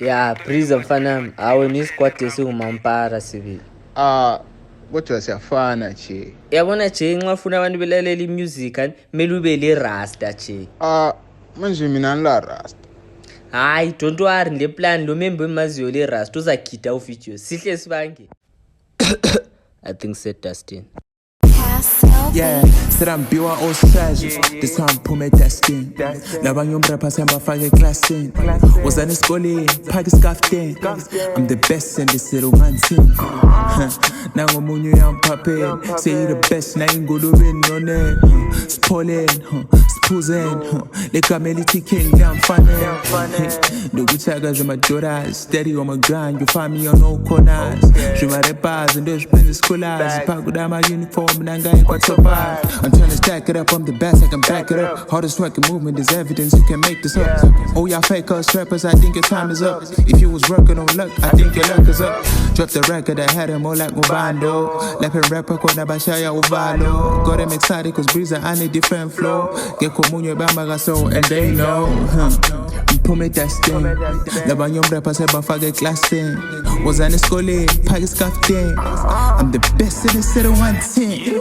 Ya Briza mfana awe ni squad esingumampara sibili. Kodwa siyafana nje. Yabona nje nxa ufuna abantu belalela imusic mele ube le rasta nje. Manje mina ngila rasta. Hayi don't worry le plan lo member emaziyo le rasta uzakhita uvideo. Sihle sibange. I think said Dustin. Yeah, said I'm biwa all treasures. This time pume testing. Labanye umrapper samba fake classing. Was an escoli, paki scuffed. I'm the best in this little man team. Nango munyu yam pape. Say you the best, na ingulu win on it. Spolling, spuzen. Le camelity king, damn funny. The guchagas in my joras. Steady on my grind, you find me on all corners. Je my repas and those spin the scholars. Pack with my uniform and I got quite survive. I'm trying to stack it up, I'm the best, I can back it up. Hardest working movement is evidence, you can make this up. Oh y'all fake us rappers, I think your time is up. If you was working on luck, I think your luck is up. Drop the record, I had him all like Mubando. Lapping rapper, kona bashaya uvalo. Got him excited cause Briza, I need different flow. Get komunyo bamba so and they know. Pull me that sting. Labanye umrapper seba fage classing. Was an escoli, pagi scuffed. I'm the best in the city, one team.